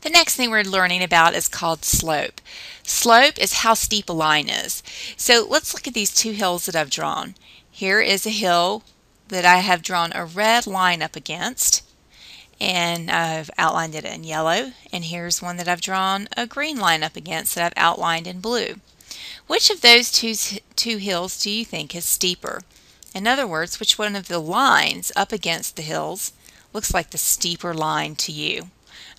The next thing we're learning about is called slope. Slope is how steep a line is. So let's look at these two hills that I've drawn. Here is a hill that I have drawn a red line up against, and I've outlined it in yellow. And here's one that I've drawn a green line up against that I've outlined in blue. Which of those two hills do you think is steeper? In other words, which one of the lines up against the hills looks like the steeper line to you?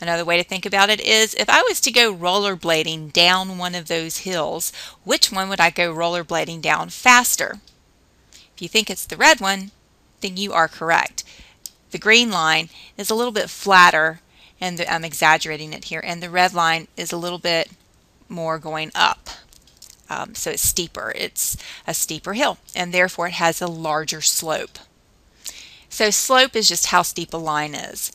Another way to think about it is, if I was to go rollerblading down one of those hills, which one would I go rollerblading down faster? If you think it's the red one, then you are correct. The green line is a little bit flatter, and I'm exaggerating it here, and the red line is a little bit more going up. So it's steeper. It's a steeper hill, and therefore it has a larger slope. So slope is just how steep a line is.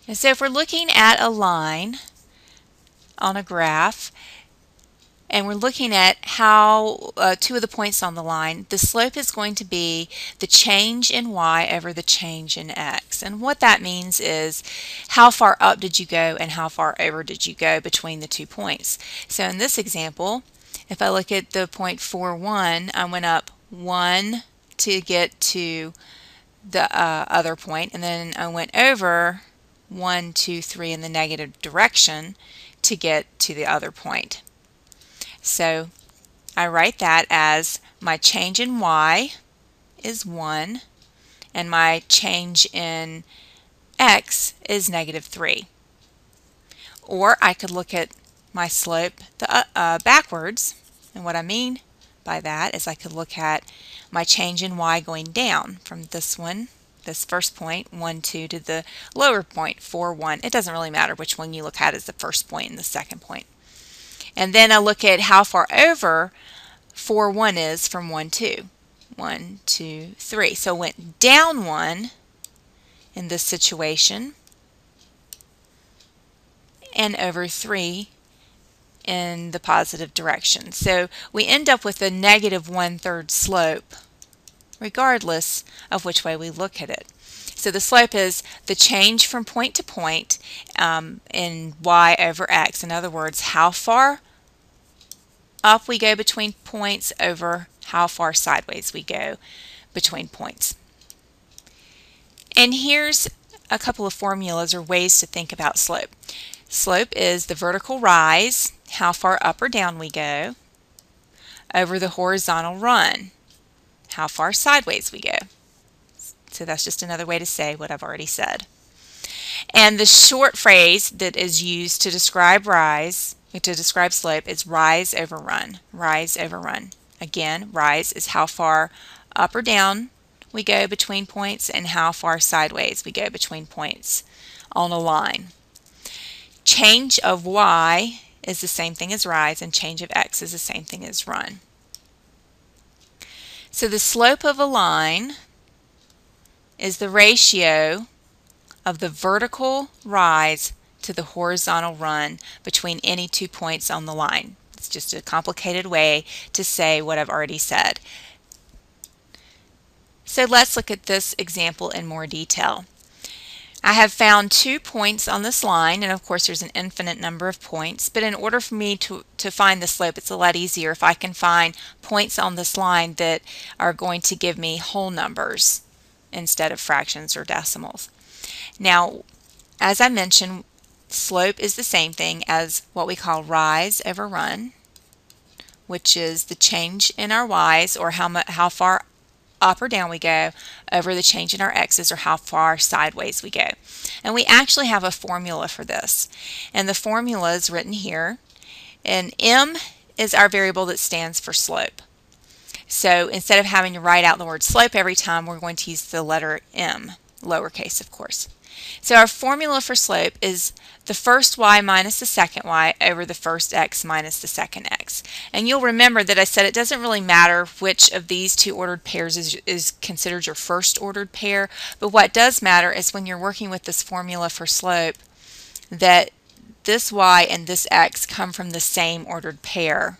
And so if we're looking at a line on a graph, and we're looking at how two of the points on the line, the slope is going to be the change in y over the change in x. And what that means is how far up did you go and how far over did you go between the 2 points. So in this example, if I look at the point 4, 1, I went up 1 to get to the other point, and then I went over 1, 2, 3 in the negative direction to get to the other point. So I write that as my change in y is 1 and my change in x is -3. Or I could look at my slope backwards, and what I mean by that is I could look at my change in y going down from this one, this first point, 1, 2, to the lower point, 4, 1. It doesn't really matter which one you look at as the first point and the second point. And then I look at how far over 4, 1 is from 1, 2. 1, 2, 3. So it went down 1 in this situation and over 3 in the positive direction. So we end up with a -1/3 slope regardless of which way we look at it. So the slope is the change from point to point in y over x. In other words, how far up we go between points over how far sideways we go between points. And here's a couple of formulas or ways to think about slope. Slope is the vertical rise, how far up or down we go, over the horizontal run, how far sideways we go. So that's just another way to say what I've already said. And the short phrase that is used to describe slope is rise over run. Rise over run. Again, rise is how far up or down we go between points and how far sideways we go between points on a line. Change of y is the same thing as rise, and change of x is the same thing as run. So the slope of a line is the ratio of the vertical rise to the horizontal run between any 2 points on the line. It's just a complicated way to say what I've already said. So let's look at this example in more detail. I have found 2 points on this line, and of course there's an infinite number of points, but in order for me to find the slope, it's a lot easier if I can find points on this line that are going to give me whole numbers instead of fractions or decimals. Now, as I mentioned, slope is the same thing as what we call rise over run, which is the change in our y's, or how far up or down we go, over the change in our x's, or how far sideways we go. And we actually have a formula for this. And the formula is written here. And m is our variable that stands for slope. So instead of having to write out the word slope every time, we're going to use the letter m, lowercase of course. So our formula for slope is the first y minus the second y over the first x minus the second x. And you'll remember that I said it doesn't really matter which of these two ordered pairs is considered your first ordered pair, but what does matter is when you're working with this formula for slope that this y and this x come from the same ordered pair,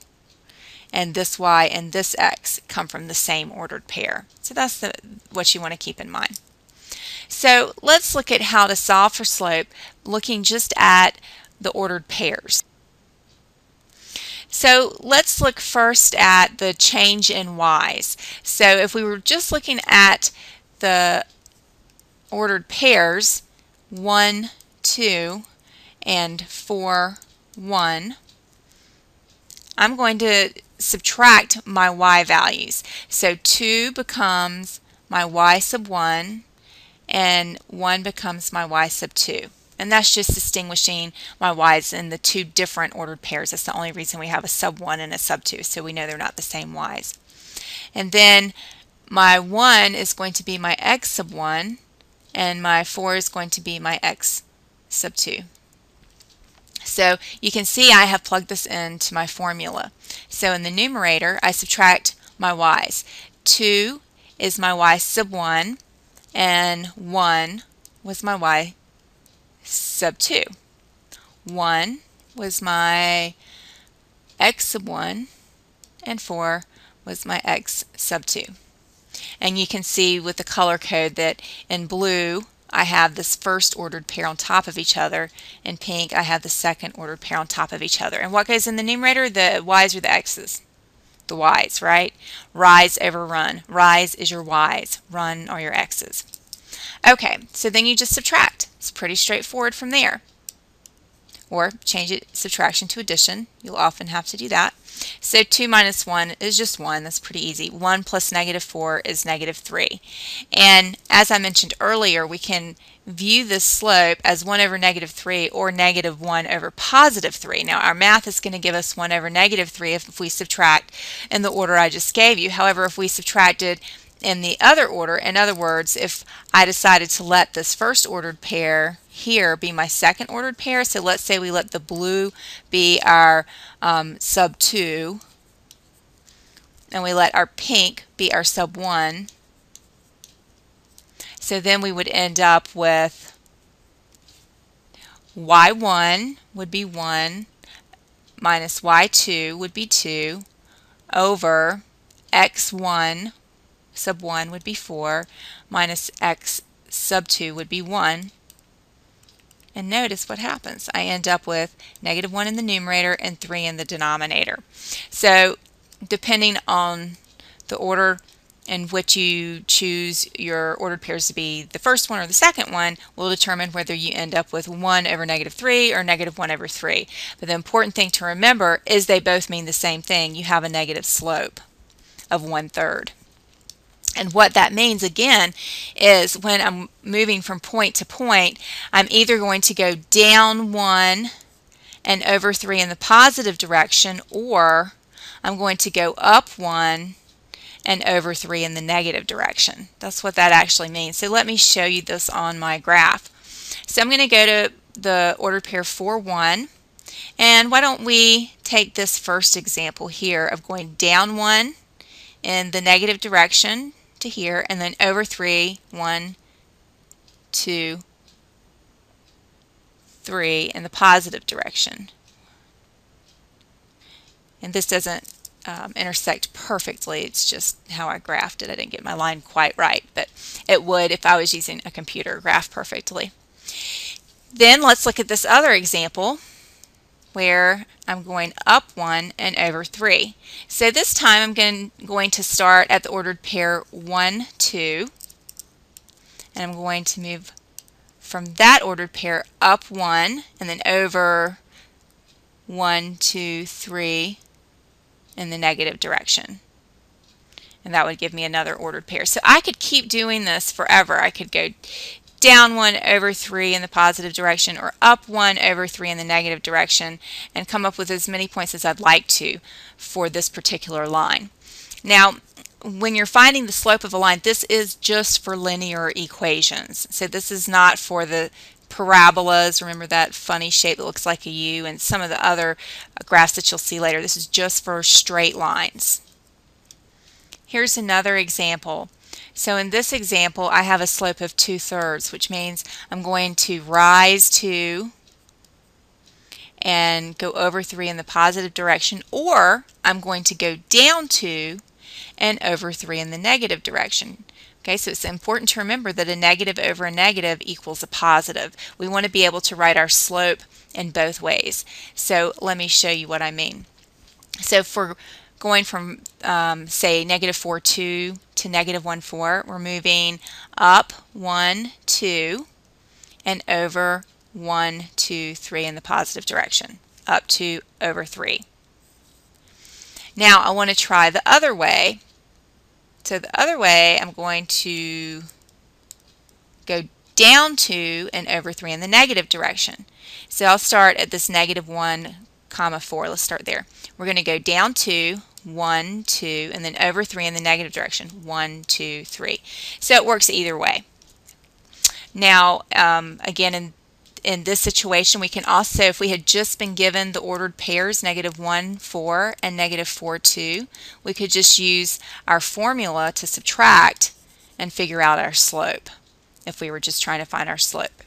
and this y and this x come from the same ordered pair. So that's what you want to keep in mind. So let's look at how to solve for slope looking just at the ordered pairs. So let's look first at the change in y's. So if we were just looking at the ordered pairs, 1, 2, and 4, 1, I'm going to subtract my y values. So 2 becomes my y sub 1, and 1 becomes my y sub 2. And that's just distinguishing my y's in the two different ordered pairs. That's the only reason we have a sub 1 and a sub 2, so we know they're not the same y's. And then my 1 is going to be my x sub 1, and my 4 is going to be my x sub 2. So you can see I have plugged this into my formula. So in the numerator, I subtract my y's. 2 is my y sub 1, and 1 was my y sub 2. 1 was my x sub 1, and 4 was my x sub 2. And you can see with the color code that in blue I have this first ordered pair on top of each other. In pink I have the second ordered pair on top of each other. And what goes in the numerator? The y's or the x's? The y's, right? Rise over run. Rise is your y's. Run are your x's. Okay, so then you just subtract. It's pretty straightforward from there. Or change it, subtraction to addition. You'll often have to do that. So 2 minus 1 is just 1. That's pretty easy. 1 plus negative 4 is negative 3. And as I mentioned earlier, we can view this slope as 1 over negative 3 or negative 1 over positive 3. Now our math is going to give us 1 over negative 3 if we subtract in the order I just gave you. However, if we subtracted in the other order, in other words, if I decided to let this first ordered pair here be my second ordered pair, so let's say we let the blue be our sub 2, and we let our pink be our sub 1, so then we would end up with y1 would be 1 minus y2 would be 2 over x1 sub 1 would be 4 minus x sub 2 would be 1. And notice what happens. I end up with negative 1 in the numerator and 3 in the denominator. So depending on the order in which you choose your ordered pairs to be, the first one or the second one will determine whether you end up with 1 over negative 3 or negative 1 over 3. But the important thing to remember is they both mean the same thing. You have a negative slope of 1/3. And what that means, again, is when I'm moving from point to point, I'm either going to go down 1 and over 3 in the positive direction, or I'm going to go up 1 and over 3 in the negative direction. That's what that actually means. So let me show you this on my graph. So I'm going to go to the ordered pair 4, 1. And why don't we take this first example here of going down 1 in the negative direction to here, and then over 3, 1, 2, 3 in the positive direction. And this doesn't intersect perfectly. It's just how I graphed it. I didn't get my line quite right, but it would if I was using a computer graph perfectly. Then let's look at this other example where I'm going up 1 and over 3. So this time I'm going to start at the ordered pair 1, 2, and I'm going to move from that ordered pair up 1 and then over 1, 2, 3 in the negative direction. And that would give me another ordered pair. So I could keep doing this forever. I could go down 1 over 3 in the positive direction or up 1 over 3 in the negative direction and come up with as many points as I'd like to for this particular line. Now, when you're finding the slope of a line, this is just for linear equations. So this is not for the parabolas. Remember that funny shape that looks like a U and some of the other graphs that you'll see later. This is just for straight lines. Here's another example. So in this example, I have a slope of 2/3, which means I'm going to rise 2 and go over 3 in the positive direction, or I'm going to go down 2 and over 3 in the negative direction. Okay, so it's important to remember that a negative over a negative equals a positive. We want to be able to write our slope in both ways. So let me show you what I mean. So for going from, say, negative 4, 2 to negative 1, 4, we're moving up 1, 2, and over 1, 2, 3 in the positive direction, up 2 over 3. Now I want to try the other way. So the other way, I'm going to go down 2 and over 3 in the negative direction. So I'll start at this negative 1, comma 4. Let's start there. We're going to go down 2, 1, 2, and then over 3 in the negative direction, 1, 2, 3. So it works either way. Now, again, in this situation, we can also, if we had just been given the ordered pairs, negative 1, 4, and negative 4, 2, we could just use our formula to subtract and figure out our slope if we were just trying to find our slope.